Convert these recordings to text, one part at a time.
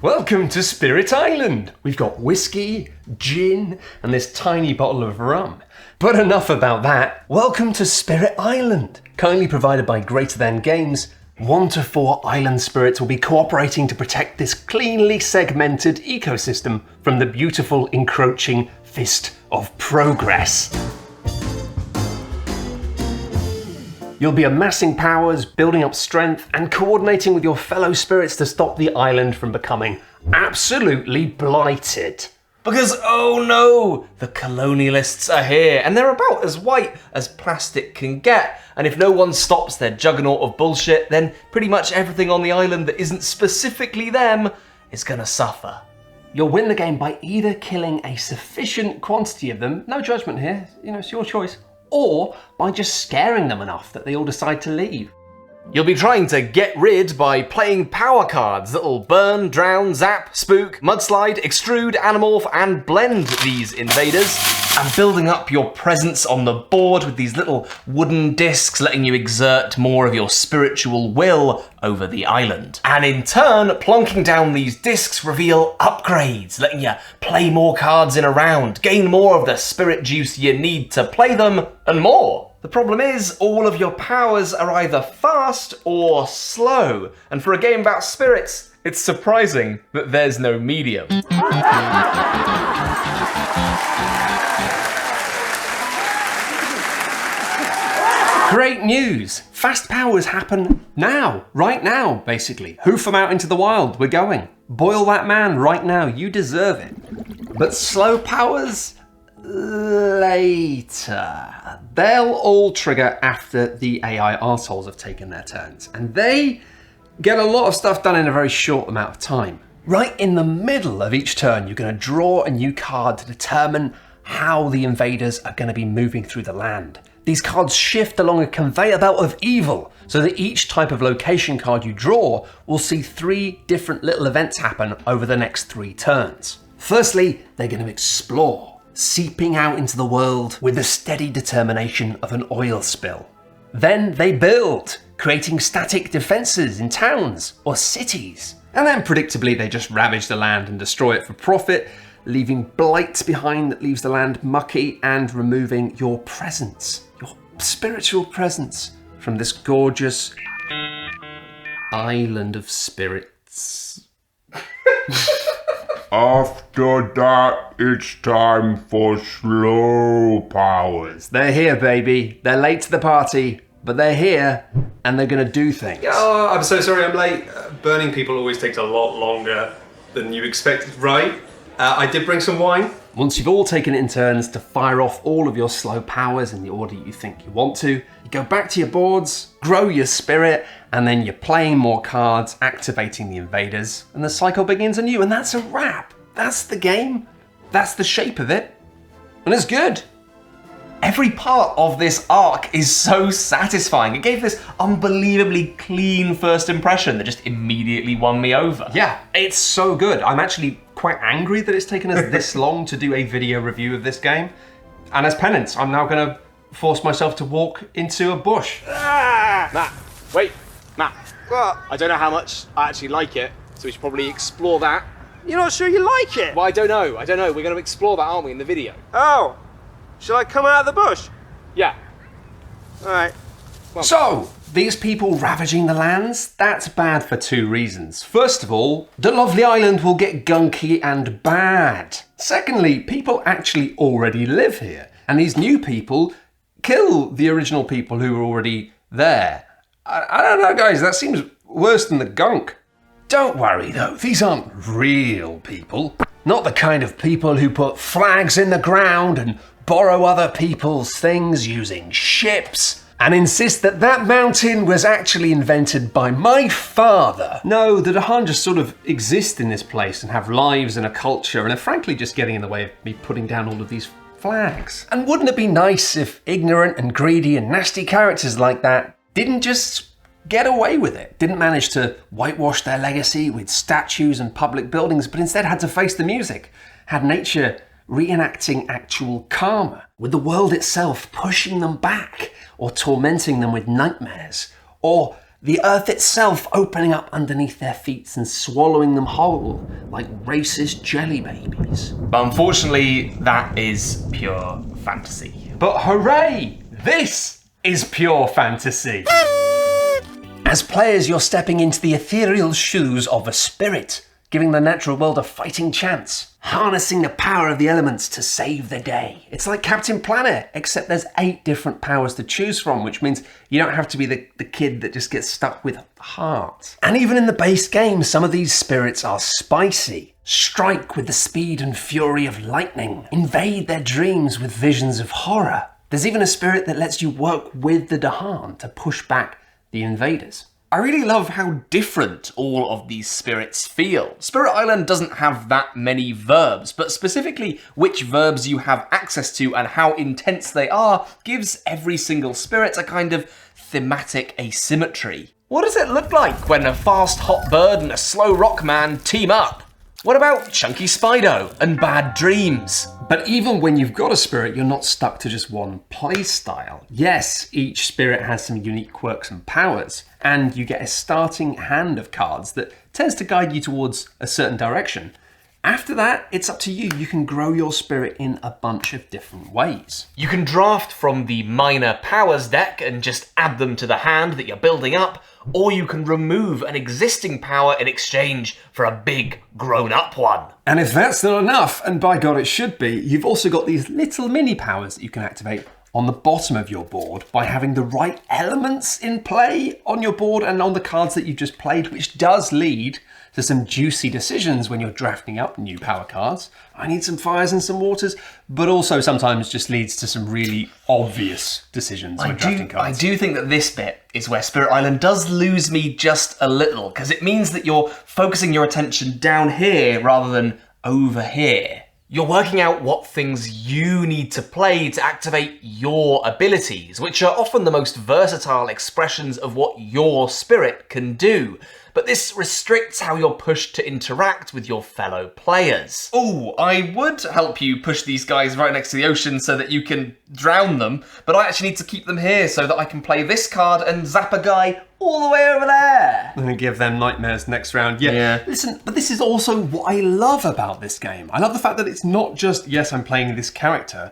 Welcome to Spirit Island. We've got whiskey, gin, and this tiny bottle of rum. But enough about that. Welcome to Spirit Island. Kindly provided by Greater Than Games, 1 to 4 island spirits will be cooperating to protect this cleanly segmented ecosystem from the beautiful encroaching fist of progress. You'll be amassing powers, building up strength, and coordinating with your fellow spirits to stop the island from becoming absolutely blighted. Because, oh no, the colonialists are here, and they're about as white as plastic can get. And if no one stops their juggernaut of bullshit, then pretty much everything on the island that isn't specifically them is gonna suffer. You'll win the game by either killing a sufficient quantity of them, no judgment here, it's your choice, or by just scaring them enough that they all decide to leave. You'll be trying to get rid by playing power cards that'll burn, drown, zap, spook, mudslide, extrude, animorph, and blend these invaders, and building up your presence on the board with these little wooden discs letting you exert more of your spiritual will over the island. And in turn, plonking down these discs reveal upgrades, letting you play more cards in a round, gain more of the spirit juice you need to play them, and more. The problem is, all of your powers are either fast or slow, and for a game about spirits, it's surprising that there's no medium. Great news! Fast powers happen now, right now, basically. Hoof them out into the wild, we're going. Boil that man right now, you deserve it. But slow powers? Later. They'll all trigger after the AI arseholes have taken their turns, and they get a lot of stuff done in a very short amount of time. Right in the middle of each turn, you're going to draw a new card to determine how the invaders are going to be moving through the land. These cards shift along a conveyor belt of evil, so that each type of location card you draw will see 3 different little events happen over the next 3 turns. Firstly, they're going to explore, seeping out into the world with the steady determination of an oil spill. Then they build, creating static defenses in towns or cities. And then predictably they just ravage the land and destroy it for profit, leaving blight behind that leaves the land mucky and removing your presence, your spiritual presence from this gorgeous island of spirits. After that, it's time for slow powers. They're here, baby. They're late to the party, but they're here and they're gonna do things. Oh, I'm so sorry I'm late. Burning people always takes a lot longer than you expected, right? I did bring some wine. Once you've all taken it in turns to fire off all of your slow powers in the order you think you want to, you go back to your boards, grow your spirit, and then you're playing more cards, activating the invaders, and the cycle begins anew, and that's a wrap. That's the game. That's the shape of it. And it's good. Every part of this arc is so satisfying. It gave this unbelievably clean first impression that just immediately won me over. Yeah, it's so good. I'm actually quite angry that it's taken us this long to do a video review of this game. And as penance, I'm now gonna force myself to walk into a bush. Matt, wait, Matt. What? I don't know how much I actually like it, so we should probably explore that. You're not sure you like it? Well, I don't know. We're going to explore that, aren't we, in the video? Oh, shall I come out of the bush? Yeah. All right. So, these people ravaging the lands, that's bad for 2 reasons. First of all, the lovely island will get gunky and bad. Secondly, people actually already live here, and these new people kill the original people who were already there. I don't know, guys, that seems worse than the gunk. Don't worry though, these aren't real people. Not the kind of people who put flags in the ground and borrow other people's things using ships and insist that that mountain was actually invented by my father. No, the Dahan just sort of exist in this place and have lives and a culture and are frankly just getting in the way of me putting down all of these flags. And wouldn't it be nice if ignorant and greedy and nasty characters like that didn't just get away with it, didn't manage to whitewash their legacy with statues and public buildings, but instead had to face the music, had nature reenacting actual karma, with the world itself pushing them back, or tormenting them with nightmares, or The earth itself opening up underneath their feet and swallowing them whole like racist jelly babies. But unfortunately, that is pure fantasy. But hooray! This is pure fantasy! As players, you're stepping into the ethereal shoes of a spirit, giving the natural world a fighting chance, harnessing the power of the elements to save the day. It's like Captain Planet, except there's 8 different powers to choose from, which means you don't have to be the kid that just gets stuck with heart. And even in the base game, some of these spirits are spicy. Strike with the speed and fury of lightning. Invade their dreams with visions of horror. There's even a spirit that lets you work with the Dahan to push back the invaders. I really love how different all of these spirits feel. Spirit Island doesn't have that many verbs, but specifically which verbs you have access to and how intense they are gives every single spirit a kind of thematic asymmetry. What does it look like when a fast hot bird and a slow rock man team up? What about Chunky Spido and Bad Dreams? But even when you've got a spirit, you're not stuck to just one playstyle. Yes, each spirit has some unique quirks and powers, and you get a starting hand of cards that tends to guide you towards a certain direction. After that, it's up to you. You can grow your spirit in a bunch of different ways. You can draft from the minor powers deck and just add them to the hand that you're building up, or you can remove an existing power in exchange for a big grown-up one. And if that's not enough, and by God it should be, you've also got these little mini powers that you can activate on the bottom of your board by having the right elements in play on your board and on the cards that you've just played, which does lead to some juicy decisions when you're drafting up new power cards. I need some fires and some waters, but also sometimes just leads to some really obvious decisions when drafting cards. I do think that this bit is where Spirit Island does lose me just a little, because it means that you're focusing your attention down here rather than over here. You're working out what things you need to play to activate your abilities, which are often the most versatile expressions of what your spirit can do. But this restricts how you're pushed to interact with your fellow players. Oh, I would help you push these guys right next to the ocean so that you can drown them, but I actually need to keep them here so that I can play this card and zap a guy all the way over there. I'm going to give them nightmares next round. Yeah. Listen, but this is also what I love about this game. I love the fact that it's not just, yes, I'm playing this character.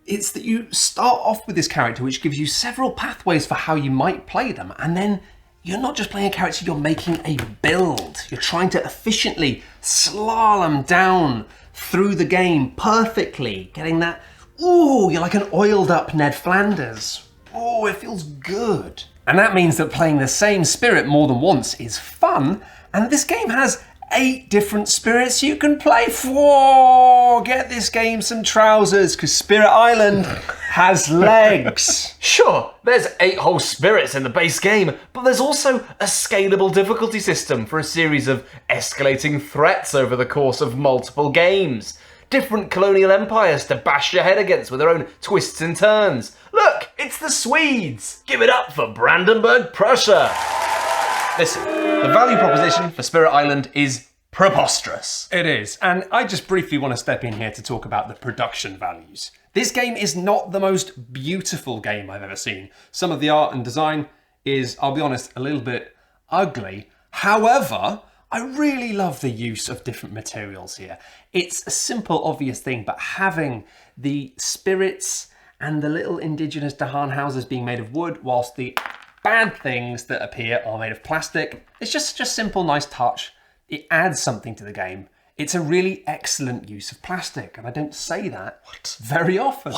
It's that you start off with this character, which gives you several pathways for how you might play them, and then you're not just playing a character, you're making a build. You're trying to efficiently slalom down through the game perfectly, getting that, ooh, you're like an oiled up Ned Flanders. Oh, it feels good. And that means that playing the same spirit more than once is fun, and this game has 8 different spirits you can play for. Get this game some trousers, because Spirit Island has legs. Sure, there's 8 whole spirits in the base game, but there's also a scalable difficulty system for a series of escalating threats over the course of multiple games. Different colonial empires to bash your head against with their own twists and turns. Look, it's the Swedes! Give it up for Brandenburg, Prussia! Listen, the value proposition for Spirit Island is preposterous. It is, and I just briefly want to step in here to talk about the production values. This game is not the most beautiful game I've ever seen. Some of the art and design is, I'll be honest, a little bit ugly. However, I really love the use of different materials here. It's a simple, obvious thing, but having the spirits and the little indigenous Dahan houses being made of wood, whilst the bad things that appear are made of plastic, it's just simple, nice touch. It adds something to the game. It's a really excellent use of plastic, and I don't say that very often.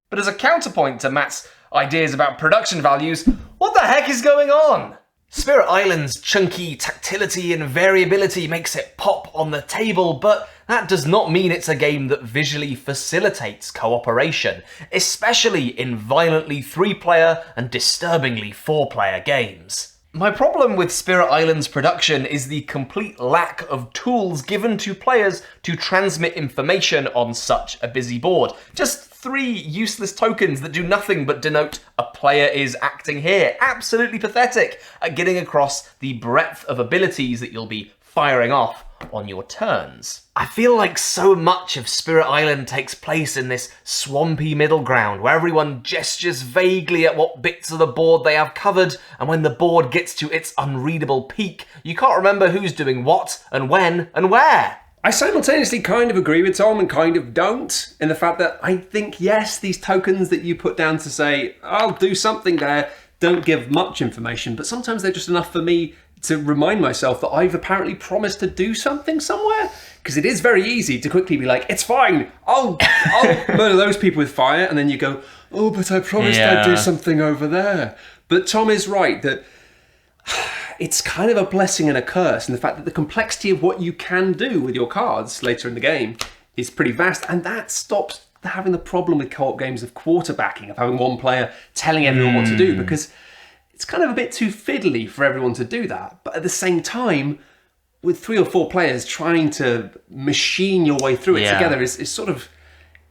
But as a counterpoint to Matt's ideas about production values, what the heck is going on? Spirit Island's chunky tactility and variability makes it pop on the table, but that does not mean it's a game that visually facilitates cooperation, especially in violently 3-player and disturbingly 4-player games. My problem with Spirit Island's production is the complete lack of tools given to players to transmit information on such a busy board. Just 3 useless tokens that do nothing but denote a player is acting here. Absolutely pathetic at getting across the breadth of abilities that you'll be firing off on your turns. I feel like so much of Spirit Island takes place in this swampy middle ground where everyone gestures vaguely at what bits of the board they have covered, and when the board gets to its unreadable peak, you can't remember who's doing what and when and where. I simultaneously kind of agree with Tom and kind of don't, in the fact that I think, yes, these tokens that you put down to say, I'll do something there, don't give much information, but sometimes they're just enough for me to remind myself that I've apparently promised to do something somewhere. Because it is very easy to quickly be like, it's fine, I'll murder those people with fire, and then you go, oh, but I promised I'd do something over there. But Tom is right that it's kind of a blessing and a curse in the fact that the complexity of what you can do with your cards later in the game is pretty vast, and that stops having the problem with co-op games of quarterbacking, of having one player telling everyone what to do, because it's kind of a bit too fiddly for everyone to do that. But at the same time, with 3 or 4 players trying to machine your way through it together is sort of,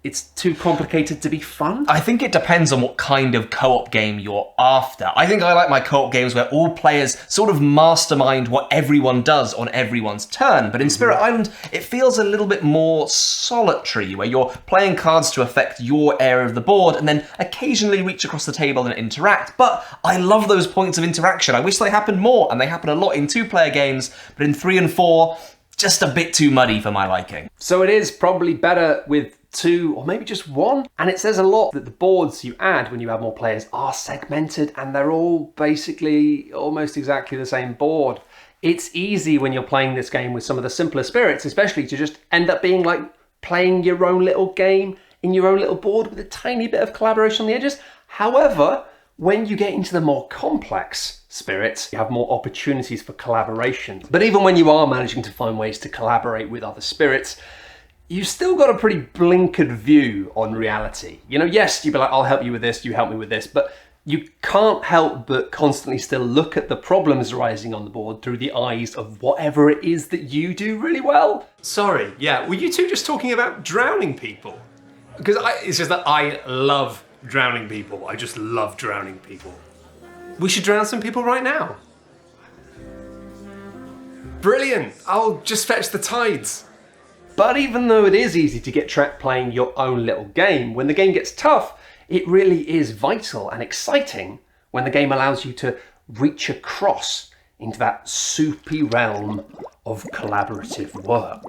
it's too complicated to be fun. I think it depends on what kind of co-op game you're after. I think I like my co-op games where all players sort of mastermind what everyone does on everyone's turn. But in Spirit Island, it feels a little bit more solitary, where you're playing cards to affect your area of the board and then occasionally reach across the table and interact. But I love those points of interaction. I wish they happened more, and they happen a lot in 2-player games, but in 3 and 4, just a bit too muddy for my liking. So it is probably better with 2 or maybe just 1. And it says a lot that the boards you add when you add more players are segmented, and they're all basically almost exactly the same board. It's easy when you're playing this game with some of the simpler spirits, especially, to just end up being like playing your own little game in your own little board with a tiny bit of collaboration on the edges. However, when you get into the more complex spirits, you have more opportunities for collaboration. But even when you are managing to find ways to collaborate with other spirits, you've still got a pretty blinkered view on reality. You know, yes, you'd be like, I'll help you with this, you help me with this, but you can't help but constantly still look at the problems arising on the board through the eyes of whatever it is that you do really well. Sorry, yeah, were you two just talking about drowning people? Because it's just that I love drowning people. I just love drowning people. We should drown some people right now. Brilliant, I'll just fetch the tides. But even though it is easy to get trapped playing your own little game, when the game gets tough, it really is vital and exciting when the game allows you to reach across into that soupy realm of collaborative work.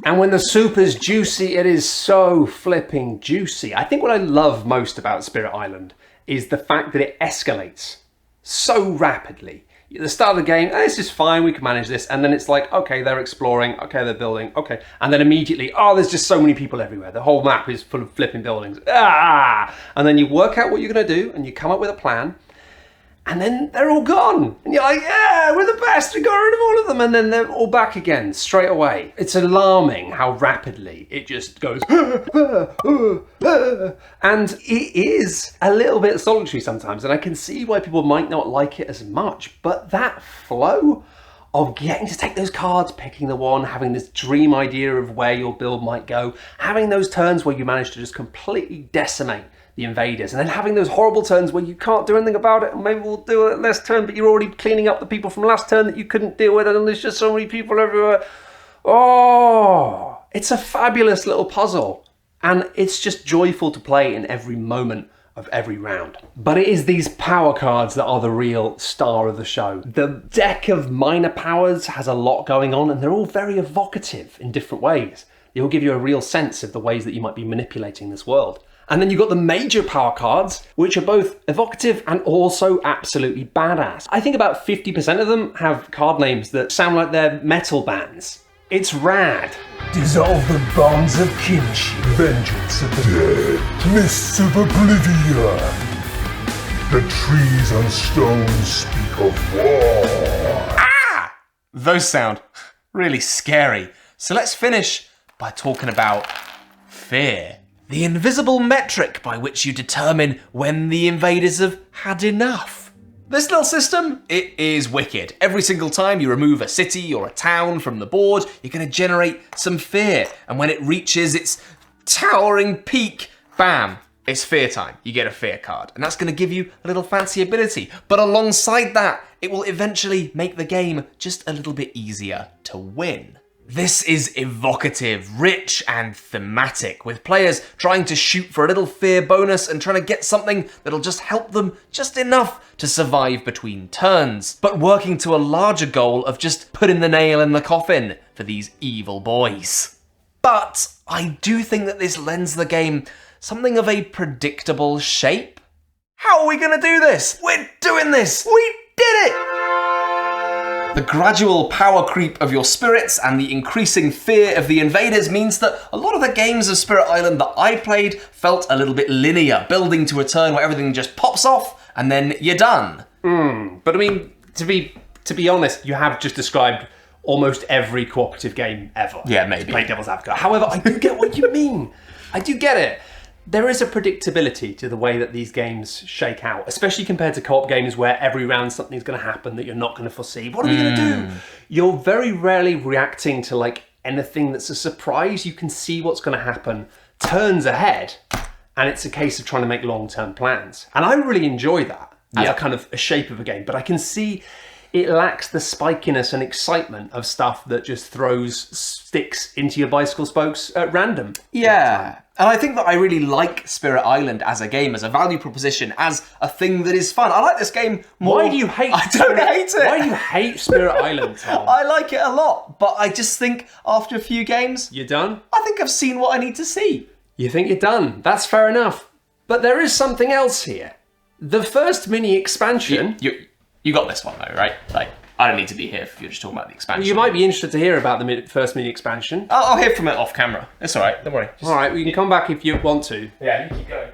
And when the soup is juicy, it is so flipping juicy. I think what I love most about Spirit Island is the fact that it escalates so rapidly. At the start of the game, this is fine, we can manage this. And then it's like, okay, they're exploring, okay, they're building, okay. And then immediately, oh, there's just so many people everywhere. The whole map is full of flipping buildings. Ah! And then you work out what you're gonna do and you come up with a plan. And then they're all gone. And you're like, yeah, we're the best, we got rid of all of them. And then they're all back again, straight away. It's alarming how rapidly it just goes. And it is a little bit solitary sometimes. And I can see why people might not like it as much. But that flow of getting to take those cards, picking the one, having this dream idea of where your build might go, having those turns where you manage to just completely decimate the invaders, and then having those horrible turns where you can't do anything about it, and maybe we'll do it next turn, but you're already cleaning up the people from last turn that you couldn't deal with, and there's just so many people everywhere. Oh, it's a fabulous little puzzle, and it's just joyful to play in every moment of every round. But it is these power cards that are the real star of the show. The deck of minor powers has a lot going on, and they're all very evocative in different ways. They all give you a real sense of the ways that you might be manipulating this world. And then you've got the major power cards, which are both evocative and also absolutely badass. I think about 50% of them have card names that sound like they're metal bands. It's rad. Dissolve the bonds of kinship. Vengeance of the dead. Mists of oblivion. The trees and stones speak of war. Ah! Those sound really scary. So let's finish by talking about fear. The invisible metric by which you determine when the invaders have had enough. This little system, it is wicked. Every single time you remove a city or a town from the board, you're going to generate some fear. And when it reaches its towering peak, bam, It's fear time. You get a fear card, and that's going to give you a little fancy ability. But alongside that, it will eventually make the game just a little bit easier to win. This is evocative, rich, and thematic, with players trying to shoot for a little fear bonus and trying to get something that'll just help them just enough to survive between turns, but working to a larger goal of just putting the nail in the coffin for these evil boys. But I do think that this lends the game something of a predictable shape. How are we gonna do this? We're doing this! We did it! The gradual power creep of your spirits and the increasing fear of the invaders means that a lot of the games of Spirit Island that I played felt a little bit linear, building to a turn where everything just pops off and then you're done. But I mean, to be honest, you have just described almost every cooperative game ever. Yeah, maybe. Play devil's advocate. However, I do get what you mean. I do get it. There is a predictability to the way that these games shake out, especially compared to co-op games where every round something's going to happen that you're not going to foresee. What are we going to do? You're very rarely reacting to like anything that's a surprise. You can see what's going to happen turns ahead, and it's a case of trying to make long-term plans. And I really enjoy that as a kind of a shape of a game, but I can see it lacks the spikiness and excitement of stuff that just throws sticks into your bicycle spokes at random. Yeah, and I think that I really like Spirit Island as a game, as a value proposition, as a thing that is fun. I like this game more. Why do you hate I don't hate it. Why do you hate Spirit Island, Tom? I like it a lot, but I just think after a few games, You're done? I think I've seen what I need to see. You think you're done. That's fair enough. But there is something else here. The first mini expansion... You got this one though, right? Like, I don't need to be here if you're just talking about the expansion. You might be interested to hear about the first mini expansion. I'll hear from it off camera. It's all right. Don't worry. All right, we can come back if you want to. Yeah, you keep going.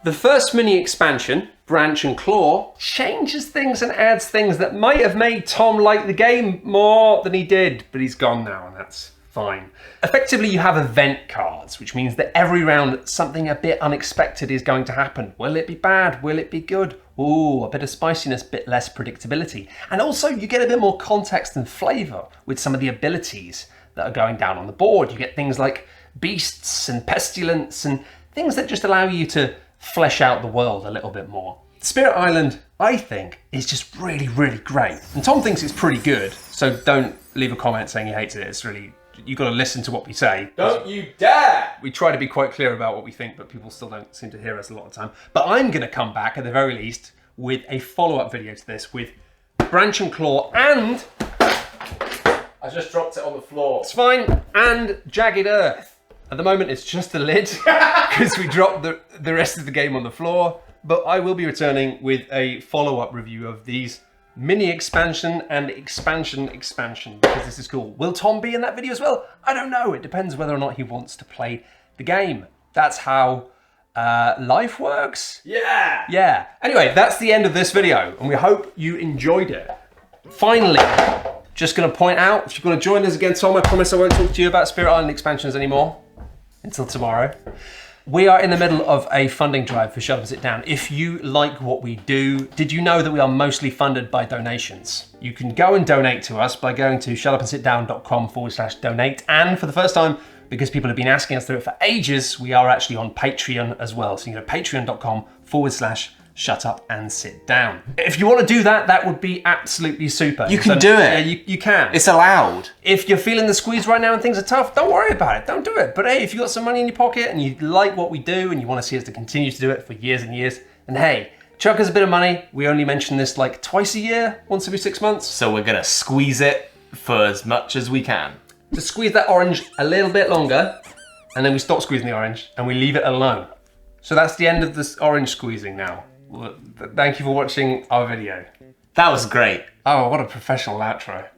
The first mini expansion, Branch and Claw, changes things and adds things that might have made Tom like the game more than he did, but he's gone now and that's fine. Effectively, you have event cards, which means that every round something a bit unexpected is going to happen. Will it be bad? Will it be good? Ooh, a bit of spiciness, bit less predictability. And also you get a bit more context and flavour with some of the abilities that are going down on the board. You get things like beasts and pestilence and things that just allow you to flesh out the world a little bit more. Spirit Island, I think, is just really, really great. And Tom thinks it's pretty good, so don't leave a comment saying you hate it. It's really, you've got to listen to what we say. Don't you dare! We try to be quite clear about what we think, but people still don't seem to hear us a lot of the time. But I'm going to come back, at the very least, with a follow-up video to this with Branch and Claw and... I just dropped it on the floor. It's fine. And Jagged Earth. At the moment, it's just a lid because we dropped the rest of the game on the floor. But I will be returning with a follow-up review of these mini expansion and expansion because this is cool. Will Tom be in that video as well? I don't know. It depends whether or not he wants to play the game. That's how life works. Yeah. Anyway, that's the end of this video, and we hope you enjoyed it. Finally, just going to point out, if you're going to join us again, Tom, I promise I won't talk to you about Spirit Island expansions anymore until tomorrow. We are in the middle of a funding drive for Shut Up and Sit Down. If you like what we do, did you know that we are mostly funded by donations? You can go and donate to us by going to shutupandsitdown.com/donate. And for the first time, because people have been asking us to do it for ages, we are actually on Patreon as well. So you can go to patreon.com/shutupandsitdown. If you want to do that, that would be absolutely super. You can do it. Yeah, you can. It's allowed. If you're feeling the squeeze right now and things are tough, don't worry about it. Don't do it. But hey, if you've got some money in your pocket and you like what we do and you want to see us to continue to do it for years and years, then hey, chuck us a bit of money. We only mention this like twice a year, once every 6 months. So we're going to squeeze it for as much as we can. Just squeeze that orange a little bit longer, and then we stop squeezing the orange and we leave it alone. So that's the end of this orange squeezing now. Well, thank you for watching our video. That was great. Oh, what a professional outro.